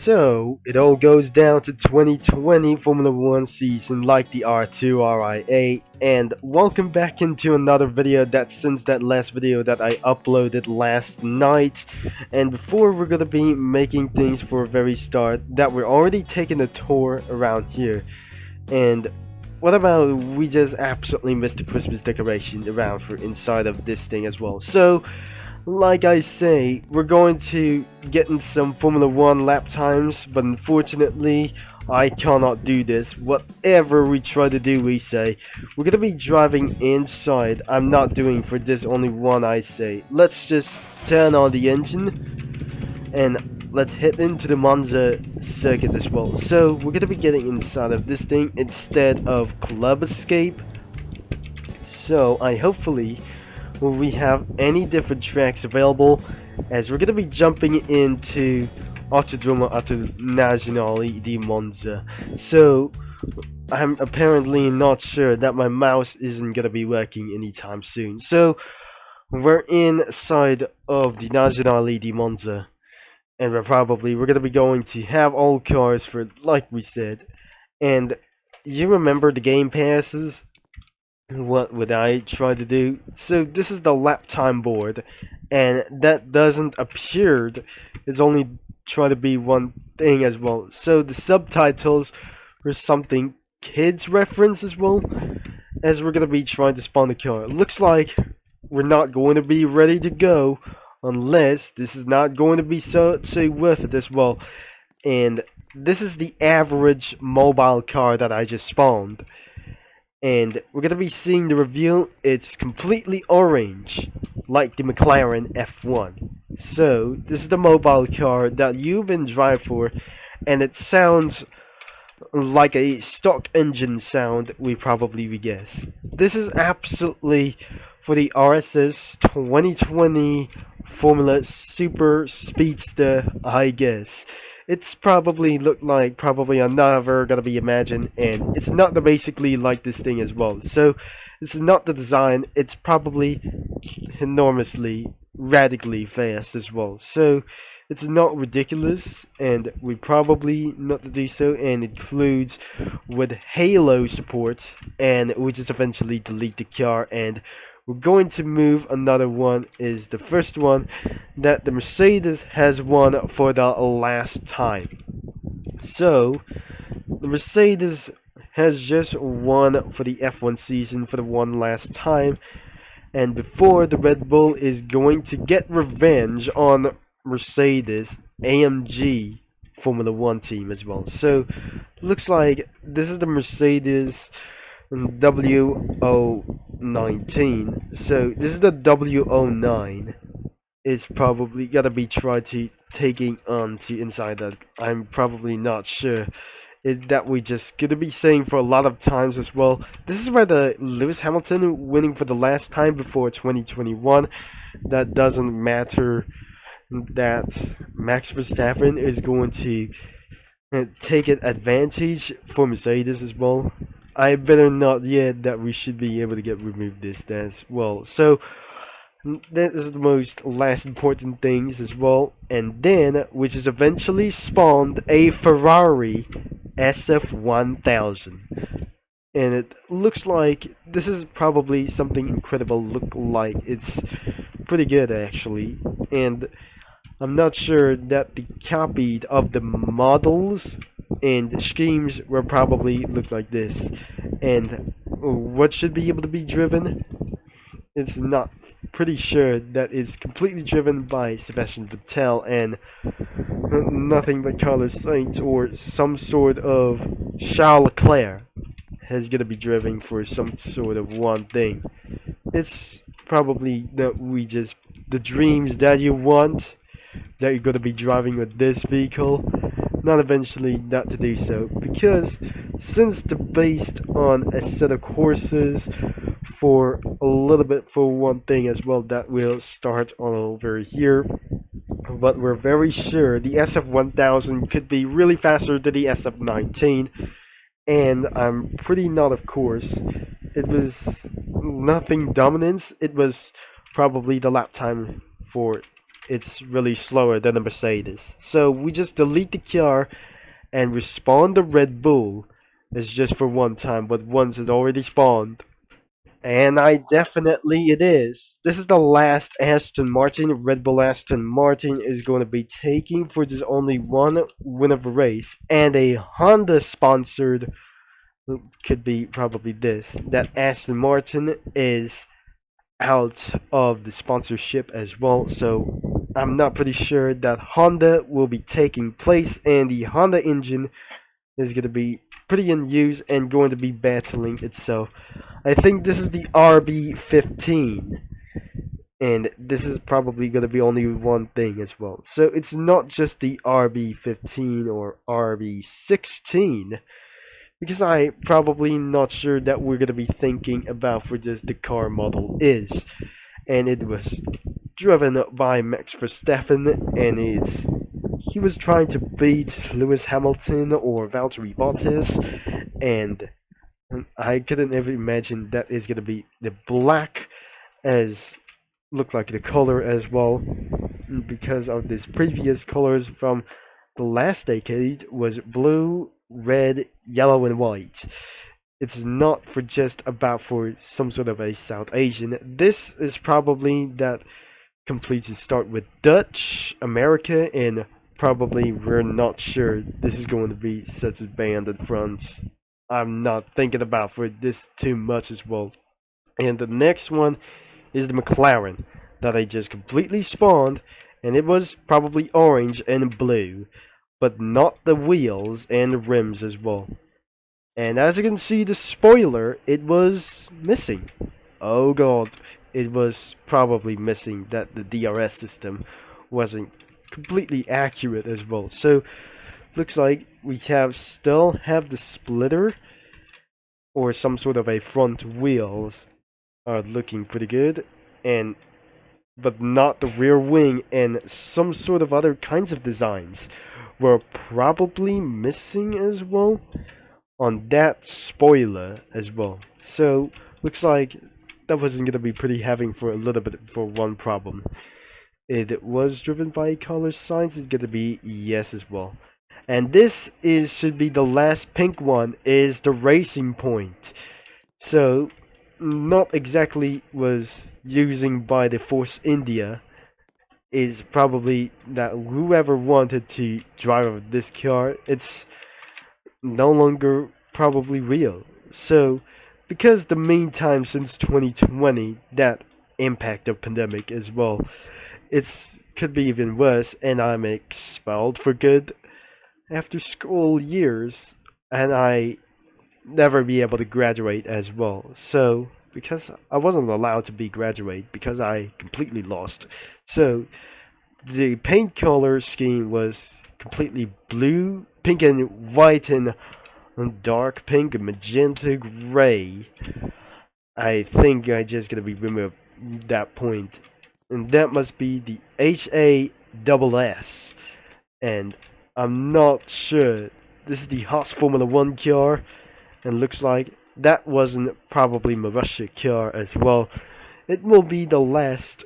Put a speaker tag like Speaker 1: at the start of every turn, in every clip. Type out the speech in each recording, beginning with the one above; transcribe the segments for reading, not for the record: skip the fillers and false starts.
Speaker 1: So, it all goes down to 2020 Formula 1 season like the R2 RIA, and welcome back into another video since that last video that I uploaded last night. And before we're gonna be making things for a very start, that we're already taking a tour around here. And what about we just absolutely missed the Christmas decoration around for inside of this thing as well. So, like I say, we're going to get in some Formula 1 lap times, but unfortunately, I cannot do this. Whatever we try to do, we say. We're gonna be driving inside. I'm not doing for this only one, I say. Let's just turn on the engine, and let's head into the Monza circuit as well. So, we're gonna be getting inside of this thing instead of Club Escape. So, will we have any different tracks available, as we're going to be jumping into Autodromo Nazionale di Monza. So I'm apparently not sure that my mouse isn't going to be working anytime soon. So we're inside of the Nazionale di Monza, and we're going to be going to have all cars for, like we said. And you remember the game passes? What would I try to do? So this is the lap time board, and that doesn't appear. It's only try to be one thing as well. So the subtitles are something kids reference as well, as we're gonna be trying to spawn the car. It looks like we're not going to be ready to go unless this is not going to be so worth it as well. And this is the average mobile car that I just spawned. And we're going to be seeing the reveal. It's completely orange, like the McLaren F1. So, this is the mobile car that you've been driving for, and it sounds like a stock engine sound, we guess. This is absolutely for the RSS 2020 Formula Super Speedster, I guess. It's probably look like another gonna be imagined, and it's not basically like this thing as well. So it's not the design, it's probably enormously radically fast as well. So it's not ridiculous, and we probably not to do so, and it includes with Halo support, and we just eventually delete the car. And we're going to move another one, is the first one that the Mercedes has won for the last time. So, the Mercedes has just won for the F1 season for the one last time. And before, the Red Bull is going to get revenge on Mercedes AMG Formula 1 team as well. So, looks like this is the Mercedes W019. So this is the W09. It's probably gotta be tried to taking on to inside that. I'm probably not sure. That we just gonna be saying for a lot of times as well. This is where the Lewis Hamilton winning for the last time before 2021. That doesn't matter. That Max Verstappen is going to take an advantage for Mercedes as well. I better not yet, that we should be able to get removed this as well. So that is the most last important things as well. And then, which is eventually spawned a Ferrari SF1000. And it looks like this is probably something incredible. Look like it's pretty good actually. And I'm not sure that the copied of the models and schemes will probably look like this. And what should be able to be driven, it's not pretty sure that is completely driven by Sebastian Vettel and nothing but Carlos Sainz or some sort of Charles Leclerc is going to be driven for some sort of one thing. It's probably that the dreams that you want, that you're going to be driving with this vehicle, not eventually not to do so, because since they're based on a set of courses for a little bit for one thing as well, that will start on over here. But we're very sure the SF1000 could be really faster than the SF19, and I'm pretty not, of course. It was nothing dominance, it was probably the lap time for it's really slower than a Mercedes. So we just delete the car and respawn the Red Bull. It's just for one time, but once it's already spawned. And it is. This is the last Aston Martin. Red Bull Aston Martin is going to be taking for just only one win of a race. And a Honda sponsored, could be probably this, that Aston Martin is out of the sponsorship as well. So I'm not pretty sure that Honda will be taking place, and the Honda engine is going to be pretty in use and going to be battling itself. I think this is the RB15, and this is probably going to be only one thing as well. So it's not just the RB15 or RB16, because I probably not sure that we're going to be thinking about for this the car model is. And it was driven by Max Verstappen, and he was trying to beat Lewis Hamilton or Valtteri Bottas, and I couldn't ever imagine that is going to be the black as look like the color as well, because of these previous colors from the last decade was blue, red, yellow, and white. It's not for just about for some sort of a South Asian. This is probably that completes to start with Dutch, America, and probably we're not sure this is going to be such a band in France. I'm not thinking about for this too much as well. And the next one is the McLaren that I just completely spawned, and it was probably orange and blue, but not the wheels and rims as well. And as you can see, the spoiler, it was missing. Oh god, it was probably missing, that the DRS system wasn't completely accurate as well. So looks like we still have the splitter or some sort of a front wheels are looking pretty good, and but not the rear wing, and some sort of other kinds of designs were probably missing as well on that spoiler as well. So looks like that wasn't gonna be pretty having for a little bit for one problem. It was driven by color signs. It's gonna be yes as well. And this should be the last pink one, is the racing point. So not exactly was using by the Force India, is probably that whoever wanted to drive this car, it's no longer probably real. So because the meantime since 2020, that impact of pandemic as well, it's could be even worse, and I'm expelled for good after school years, and I never be able to graduate as well. So because I wasn't allowed to be graduate because I completely lost. So the paint color scheme was completely blue, pink and white, and dark pink and magenta gray. I think I just gonna be removed that point, and that must be the HASS, and I'm not sure. This is the Haas Formula 1 car, and looks like that wasn't probably Marussia car as well. It will be the last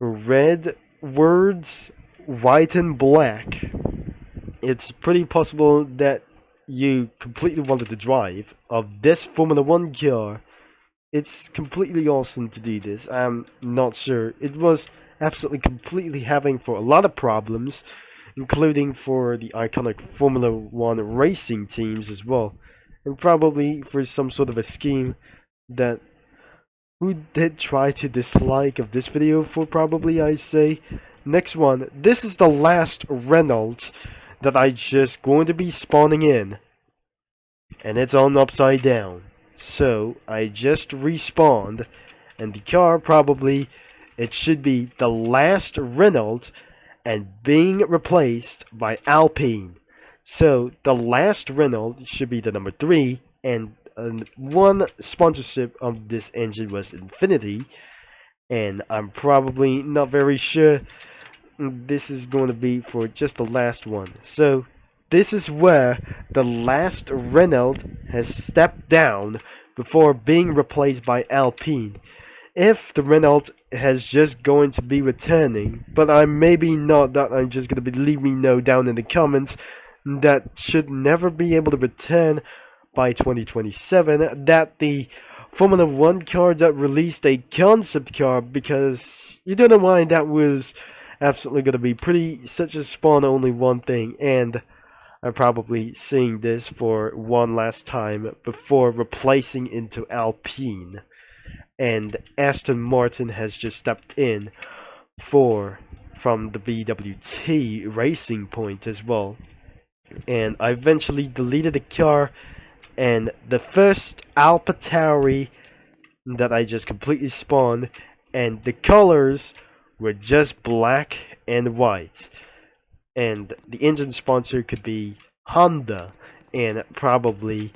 Speaker 1: red words, white and black. It's pretty possible that you completely wanted to drive of this Formula 1 car. It's completely awesome to do this. I'm not sure. It was absolutely completely having for a lot of problems, including for the iconic Formula 1 racing teams as well. And probably for some sort of a scheme that who did try to dislike of this video for, probably I say. Next one, this is the last Renault that I just going to be spawning in, and it's on upside down. So I just respawned, and the car probably, it should be the last Renault and being replaced by Alpine. So the last Renault should be the number 3, and one sponsorship of this engine was Infinity, and I'm probably not very sure this is going to be for just the last one. So this is where the last Renault has stepped down before being replaced by Alpine. if the Renault has just going to be returning, but I maybe not. That I'm just gonna be leave me know down in the comments. That should never be able to return by 2027. That the Formula One car that released a concept car, because you don't know why that was absolutely gonna be pretty such a spawn only one thing, and I'm probably seeing this for one last time before replacing into Alpine. And Aston Martin has just stepped in from the BWT Racing Point as well. And I eventually deleted the car, and the first AlphaTauri that I just completely spawned, and the colors were just black and white. And the engine sponsor could be Honda, and probably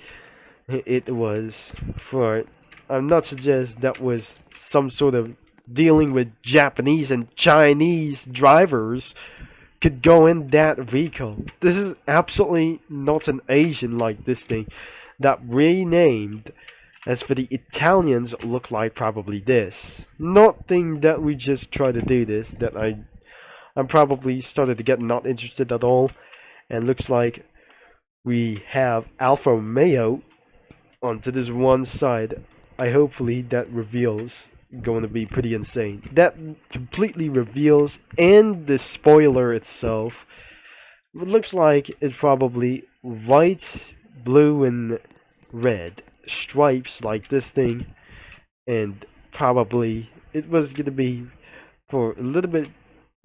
Speaker 1: it was for, I'm not suggest that was some sort of dealing with Japanese and Chinese drivers could go in that vehicle. This is absolutely not an Asian like this thing that renamed. As for the Italians, look like probably this. Not thing that we just try to do this, that I'm probably started to get not interested at all. And looks like we have Alfa Romeo onto this one side. I hopefully that reveals going to be pretty insane. That completely reveals, and the spoiler itself, it looks like it's probably white, blue, and red stripes like this thing, and probably it was gonna be for a little bit.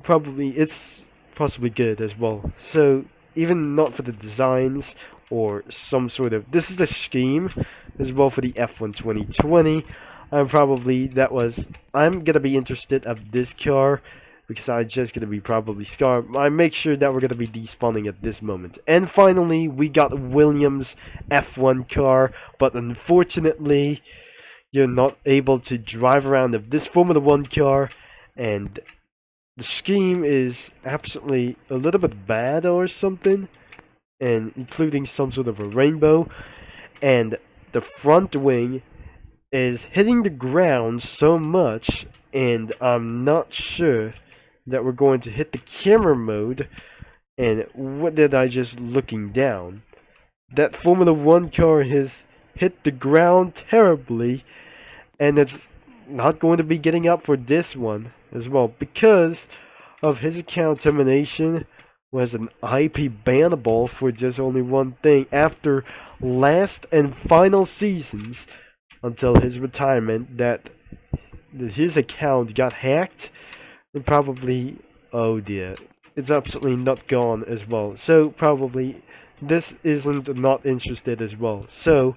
Speaker 1: Probably it's possibly good as well. So even not for the designs or some sort of, this is the scheme as well for the F1 2020. I'm gonna be interested of this car because I'm just gonna be probably scar. I make sure that we're gonna be despawning at this moment. And finally, we got Williams F1 car, but unfortunately, you're not able to drive around of this Formula One car, and the scheme is absolutely a little bit bad or something, and including some sort of a rainbow, and the front wing is hitting the ground so much, and I'm not sure that we're going to hit the camera mode. And what did I just looking down? That Formula One car has hit the ground terribly, and it's not going to be getting up for this one as well because of his account termination was an IP bannable for just only one thing after last and final seasons until his retirement, that his account got hacked and probably, oh dear, it's absolutely not gone as well. So probably this isn't not interested as well. So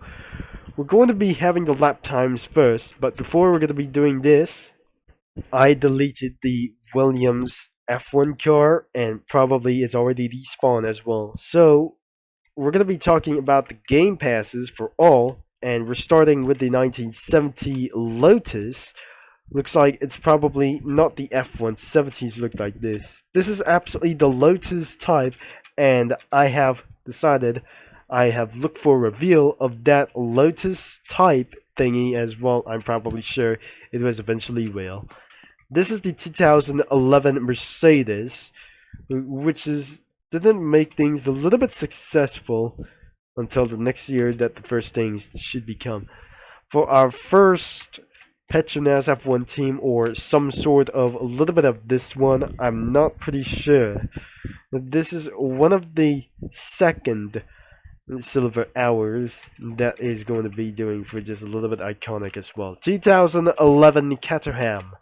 Speaker 1: we're going to be having the lap times first, but before we're going to be doing this, I deleted the Williams F1 car, and probably it's already despawned as well. So we're going to be talking about the game passes for all, and we're starting with the 1970 Lotus. Looks like it's probably not the F-170s look like this. This is absolutely the Lotus type, and I have decided, I have looked for a reveal of that Lotus type thingy as well. I'm probably sure it was eventually real. This is the 2011 Mercedes, which didn't make things a little bit successful until the next year that the first things should become. For our first Petronas F1 team, or some sort of a little bit of this one, I'm not pretty sure. This is one of the second silver hours that is going to be doing for just a little bit iconic as well. 2011 Caterham.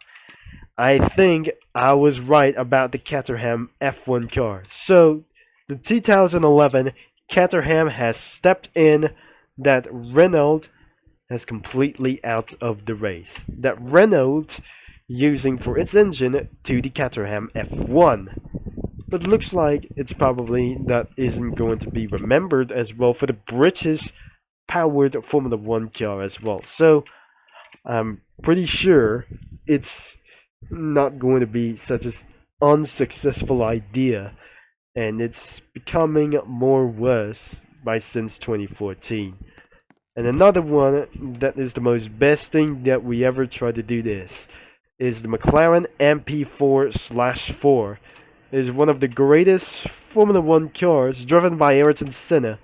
Speaker 1: I think I was right about the Caterham F1 car. So the 2011 Caterham has stepped in, that Renault has completely out of the race. That Renault using for its engine to the Caterham F1. But looks like it's probably that isn't going to be remembered as well for the British powered Formula One car as well. So I'm pretty sure it's not going to be such an unsuccessful idea, and it's becoming more worse by since 2014. And another one that is the most best thing that we ever tried to do this is the McLaren MP4/4. It is one of the greatest Formula 1 cars driven by Ayrton Senna,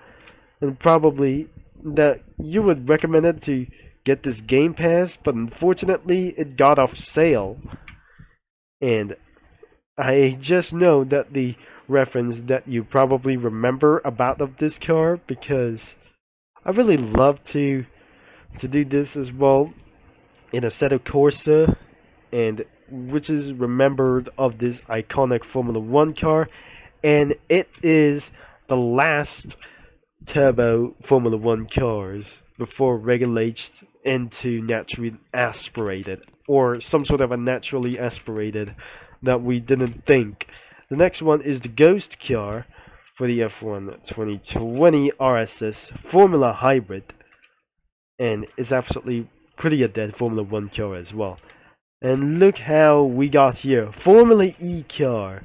Speaker 1: and probably that you would recommend it to get this Game Pass, but unfortunately it got off sale. And I just know that the reference that you probably remember about of this car, because I really love to do this as well in Assetto Corsa, and which is remembered of this iconic Formula 1 car, and it is the last turbo Formula 1 cars before regulated into naturally aspirated, or some sort of a naturally aspirated that we didn't think. The next one is the Ghost car for the F1 2020 RSS Formula Hybrid, and it's absolutely pretty a dead Formula 1 car as well. And look how we got here, Formula E car.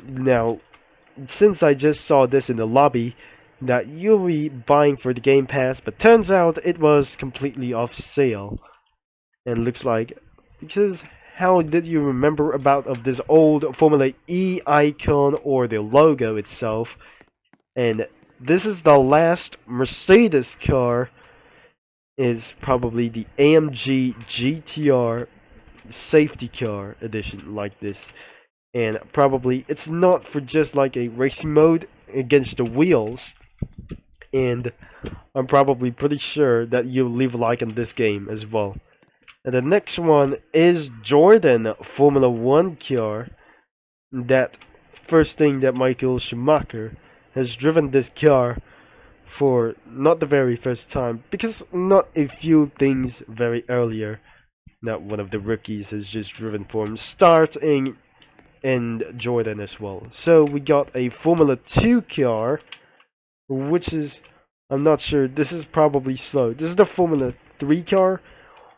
Speaker 1: Now, since I just saw this in the lobby that you'll be buying for the Game Pass, but turns out it was completely off sale. And looks like, because how did you remember about of this old Formula E icon or the logo itself? And this is the last Mercedes car. Is probably the AMG GTR safety car edition like this. And probably it's not for just like a racing mode against the wheels. And I'm probably pretty sure that you'll leave a like on this game as well. And the next one is Jordan Formula 1 car. That first thing that Michael Schumacher has driven this car for not the very first time, because not a few things very earlier that one of the rookies has just driven for him, starting in Jordan as well. So we got a Formula 2 car, which is, I'm not sure, this is probably slow. This is the Formula 3 car,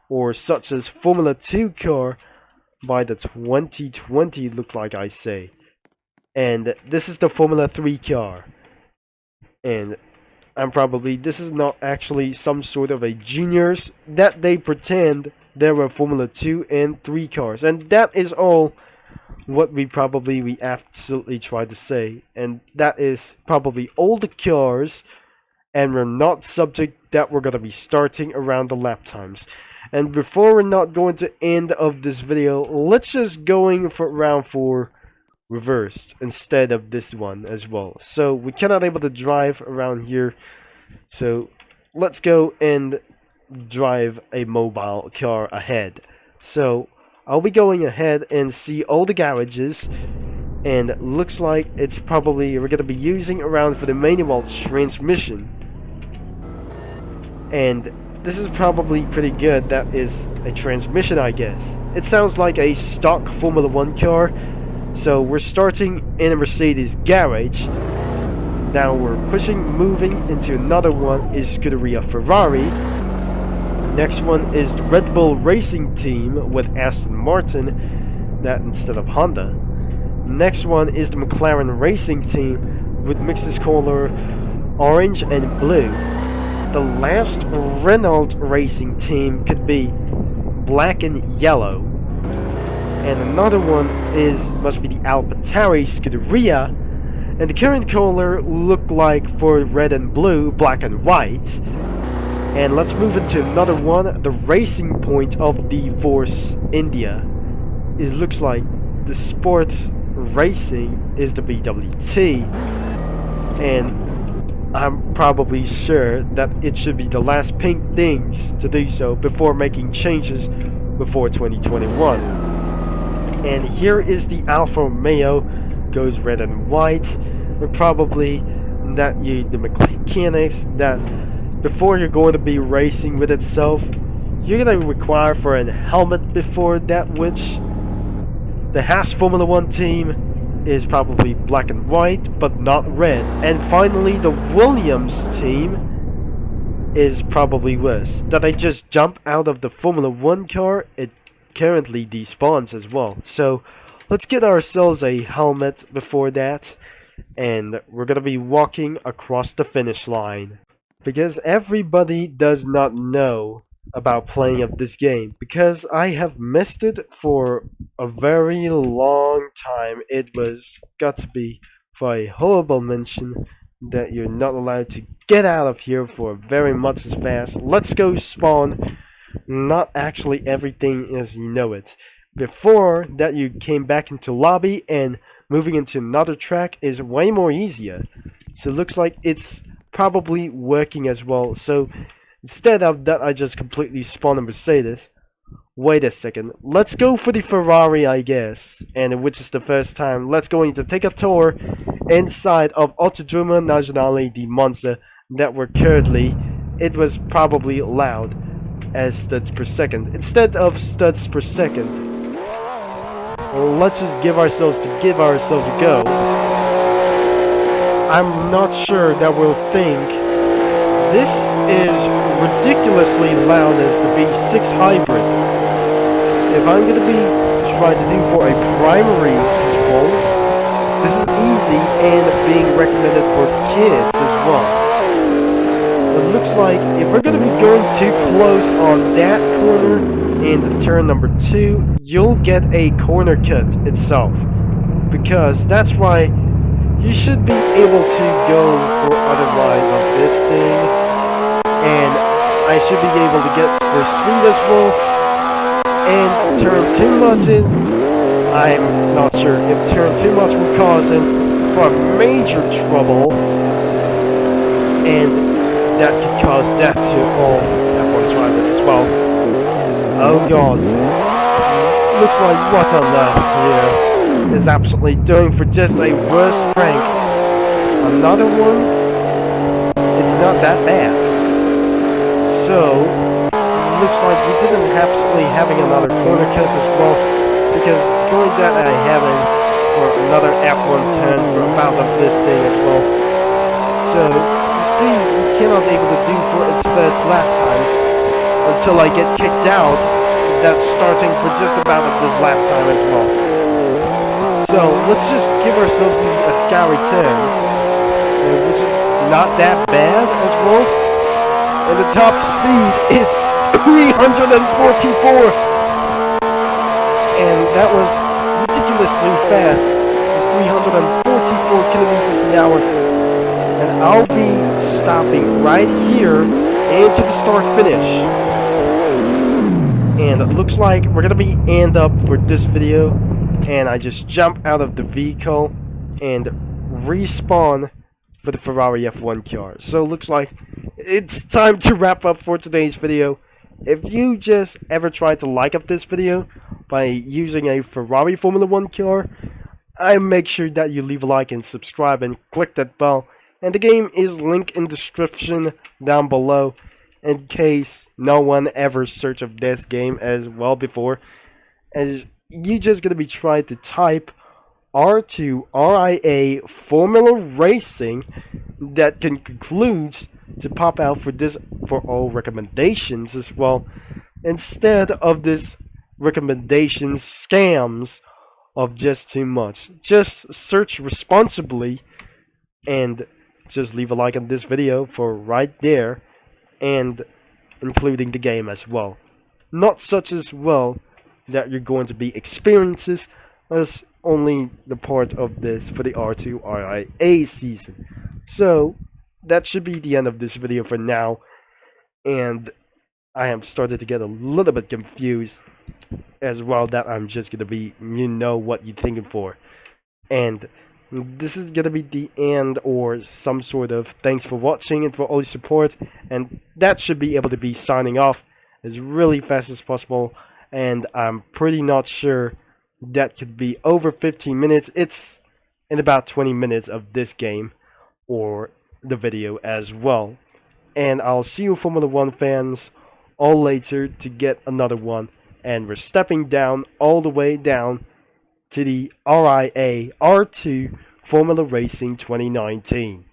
Speaker 1: or such as Formula 2 car by the 2020 look like I say. And this is the Formula 3 car. And I'm probably, this is not actually some sort of a juniors that they pretend there were Formula 2 and 3 cars. And that is all what we absolutely try to say. And that is probably all the cars, and we're not subject that we're going to be starting around the lap times. And before we're not going to end of this video, let's just going for round 4 reversed instead of this one as well. So we cannot able to drive around here, so let's go and drive a mobile car ahead. So I'll be going ahead and see all the garages, and looks like it's probably we're gonna be using around for the manual transmission. And this is probably pretty good. That is a transmission, I guess. It sounds like a stock Formula 1 car. So we're starting in a Mercedes garage. Now we're moving into another one is Scuderia Ferrari. Next one is the Red Bull Racing Team with Aston Martin, that instead of Honda. Next one is the McLaren Racing Team with mixes color orange and blue. The last Renault Racing Team could be black and yellow. And another one must be the AlphaTauri Scuderia, and the current color look like for red and blue, black and white. And let's move into another one, the Racing Point of the Force India. It looks like the Sport Racing is the BWT, and I'm probably sure that it should be the last pink things to do so before making changes before 2021. And here is the Alfa Romeo, goes red and white. But probably that the mechanics that before you're going to be racing with itself, you're going to require for a helmet before that, which the Haas Formula 1 team is probably black and white, but not red. And finally, the Williams team is probably worse. That I just jump out of the Formula 1 car, it currently despawns as well. So let's get ourselves a helmet before that, and we're gonna be walking across the finish line. because everybody does not know about playing of this game, because I have missed it for a very long time. It was got to be for a horrible mention that you're not allowed to get out of here for very much as fast. Let's go spawn. Not actually everything as you know it. Before that, you came back into lobby, and moving into another track is way more easier. So it looks like it's probably working as well. So instead of that, I just completely spawned a Mercedes. Wait a second, let's go for the Ferrari, I guess, and which is the first time. Let's go to take a tour inside of Autodromo Nazionale di Monza that we're currently. It was probably loud as studs per second instead of studs per second. Well, let's just give ourselves a go. I'm not sure that we'll think this is ridiculously loud as the V6 hybrid. If I'm gonna be trying to do for a primary controls, this is easy and being recommended for kids as well. It looks like if we're gonna be going too close on that corner in turn number 2, you'll get a corner cut itself, because that's why you should be able to go for otherwise of this thing, and I should be able to get for speed as well. And turn too much in, I'm not sure if turn too much will cause him for major trouble, and that could cause death to all F1 drivers as well. Oh god, looks like what on earth here is absolutely doing for just a worse prank. Another one, it's not that bad. So looks like we didn't absolutely having another corner cut as well, because going that I haven't for another F1 turn for about of this thing as well. So you see, we cannot able to do for its first lap times until I get kicked out. That's starting for just about of this lap time as well. So let's just give ourselves a scary turn, which is not that bad as well. And the top speed is 344, and that was ridiculously fast. It's 344 kilometers an hour, and I'll be stopping right here into the start finish. And it looks like we're gonna be end up for this video, and I just jump out of the vehicle and respawn for the Ferrari F1 car. So it looks like it's time to wrap up for today's video. If you just ever try to like up this video by using a Ferrari Formula 1 car, I make sure that you leave a like and subscribe and click that bell. And the game is linked in the description down below in case no one ever searched of this game as well before. As you just gonna be trying to type R2 RIA Formula Racing, that can conclude to pop out for this for all recommendations as well, instead of this recommendations scams of just too much. Just search responsibly and just leave a like on this video for right there, and including the game as well. Not such as well that you're going to be experiences as only the part of this for the R2 RIA season. So that should be the end of this video for now, and I have started to get a little bit confused as well that I'm just gonna be, you know what you're thinking for, and this is gonna be the end or some sort of thanks for watching and for all your support, and that should be able to be signing off as really fast as possible. And I'm pretty not sure that could be over 15 minutes. It's in about 20 minutes of this game or the video as well. And I'll see you Formula 1 fans all later to get another one. And we're stepping down all the way down to the RIA R2 Formula Racing 2019.